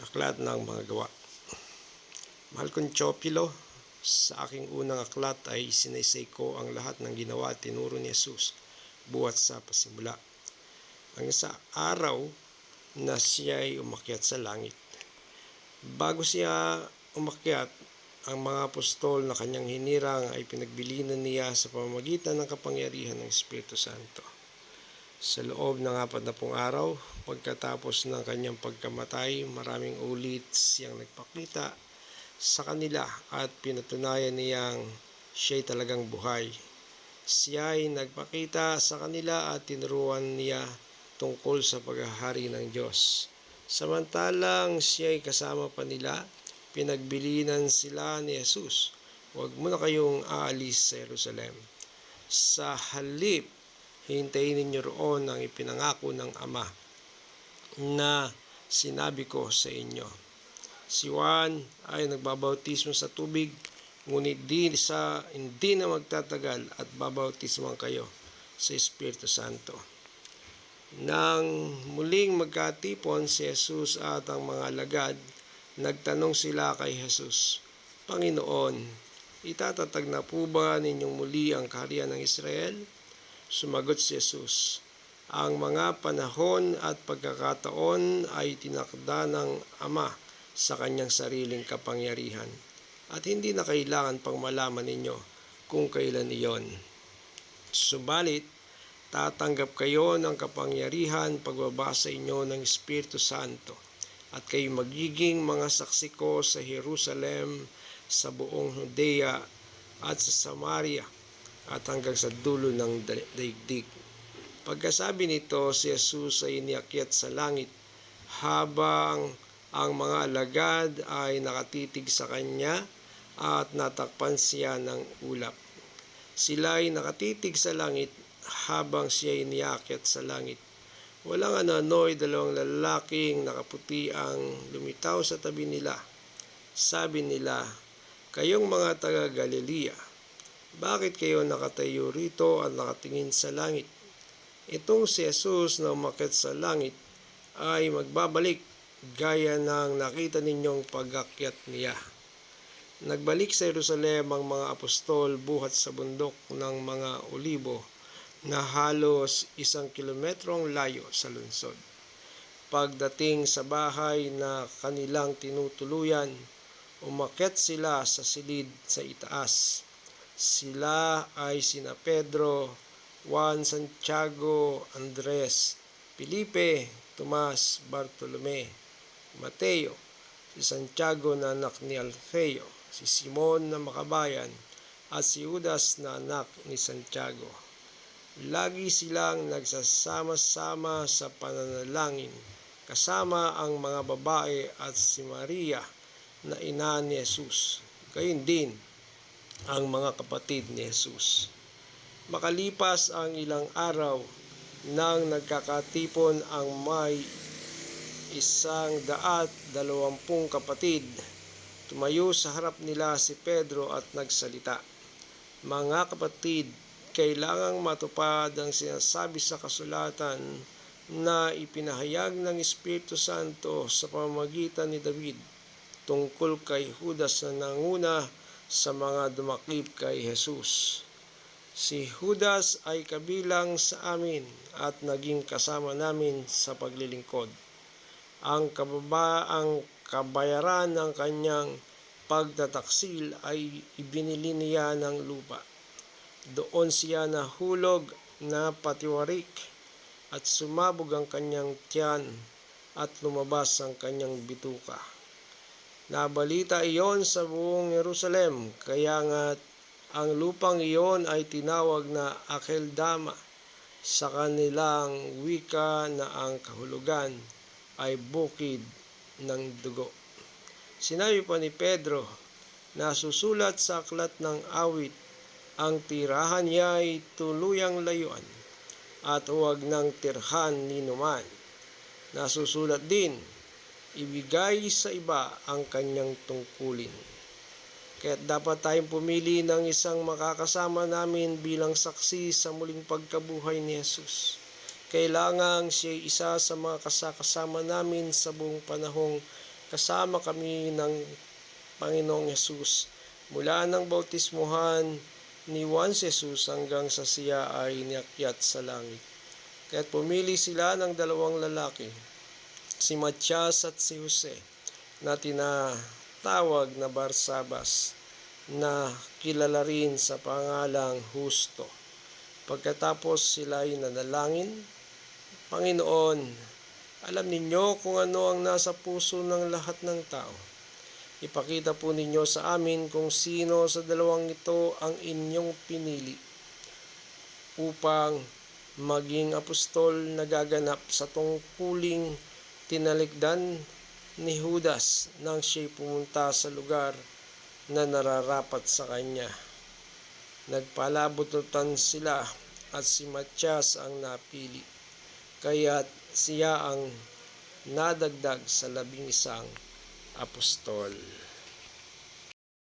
Aklat ng mga gawa. Mahal kong Teopilo, sa aking unang aklat ay sinaysay ko ang lahat ng ginawa at tinuro ni Jesus buhat sa pasimula. Ang sa araw na siya ay umakyat sa langit. Bago siya umakyat, ang mga apostol na kanyang hinirang ay pinagbilinan niya sa pamamagitan ng kapangyarihan ng Espiritu Santo. Sa loob ng 40 araw, pagkatapos ng kanyang pagkamatay, maraming ulit siyang nagpakita sa kanila at pinatunayan niyang siya'y talagang buhay. Siya ay nagpakita sa kanila at tinuruan niya tungkol sa paghahari ng Diyos. Samantalang siya ay kasama pa nila, pinagbilinan sila ni Jesus, "Huwag muna kayong aalis sa Jerusalem. Sa halip, hintayin ninyo roon ang ipinangako ng Ama na sinabi ko sa inyo." Si Juan ay nagbabautismo sa tubig, ngunit hindi na magtatagal at babautismohan kayo sa Espiritu Santo. Nang muling magkatipon si Jesus at ang mga alagad, nagtanong sila kay Jesus, "Panginoon, itatatag na po ba ninyong muli ang kaharian ng Israel?" Sumagot si Jesus, "Ang mga panahon at pagkakataon ay tinakda ng Ama sa kanyang sariling kapangyarihan, at hindi na kailangan pang malaman ninyo kung kailan iyon. Subalit, tatanggap kayo ng kapangyarihan pagbaba sa inyo ng Espiritu Santo, at kayo magiging mga saksi ko sa Jerusalem, sa buong Judea at sa Samaria, at hanggang sa dulo ng daigdig." Pagkasabi nito, si Jesus ay iniakyat sa langit habang ang mga alagad ay nakatitig sa kanya at natakpan siya ng ulap. Sila ay nakatitig sa langit habang siya ay iniakyat sa langit. Walang ano-ano'y dalawang lalaking nakaputi ang lumitaw sa tabi nila. Sabi nila, "Kayong mga taga-Galilea, bakit kayo nakatayo rito at nakatingin sa langit? Itong si Jesus na umakyat sa langit ay magbabalik gaya ng nakita ninyong pag-akyat niya." Nagbalik sa Jerusalem ang mga apostol buhat sa bundok ng mga Olibo na halos 1 kilometrong layo sa lungsod. Pagdating sa bahay na kanilang tinutuluyan, umakyat sila sa silid sa itaas. Sila ay sina Pedro, Juan, Santiago, Andres, Felipe, Tomas, Bartolome, Mateo, si Santiago na anak ni Alfeo, si Simon na makabayan, at si Judas na anak ni Santiago. Lagi silang nagsasama-sama sa pananalangin, kasama ang mga babae at si Maria na ina ni Jesus, gayon din ang mga kapatid ni Jesus. Makalipas ang ilang araw, nang nagkakatipon ang may 120 kapatid, tumayo sa harap nila si Pedro at nagsalita, "Mga kapatid, kailangang matupad ang sinasabi sa kasulatan na ipinahayag ng Espiritu Santo sa pamamagitan ni David tungkol kay Judas na nanguna sa mga dumakip kay Jesus. Si Judas ay kabilang sa amin at naging kasama namin sa paglilingkod. Ang kabayaran ng kanyang pagtataksil ay ibinili niya ng lupa. Doon siya nahulog na patiwarik at sumabog ang kanyang tiyan at lumabas ang kanyang bituka. Nabalita iyon sa buong Jerusalem, kaya nga ang lupang iyon ay tinawag na Akeldama, sa kanilang wika na ang kahulugan ay bukid ng dugo. Sinabi pa ni Pedro na susulat sa aklat ng awit, ang tirahan niya ay tuluyang layuan at huwag ng tirhan ni numan. Nasusulat din, ibigay sa iba ang kanyang tungkulin. Kaya't dapat tayong pumili ng isang makakasama namin bilang saksi sa muling pagkabuhay ni Jesus. Kailangang siya isa sa mga kasama namin sa buong panahong kasama kami ng Panginoong Hesus mula ng bautismuhan ni Juan Jesus hanggang sa siya ay niakyat sa langit. Kaya't pumili sila ng dalawang lalaki, si Matias at si Jose, na tinatawag na Barsabas, na kilala rin sa pangalang Husto. Pagkatapos sila ay nanalangin, Panginoon, alam ninyo kung ano ang nasa puso ng lahat ng tao. Ipakita po ninyo sa amin kung sino sa dalawang ito ang inyong pinili upang maging apostol na gaganap sa tungkuling tinalikdan ni Judas nang siya'y pumunta sa lugar na nararapat sa kanya. Nagpalabututan sila at si Matias ang napili, kaya't siya ang nadagdag sa 11 apostol.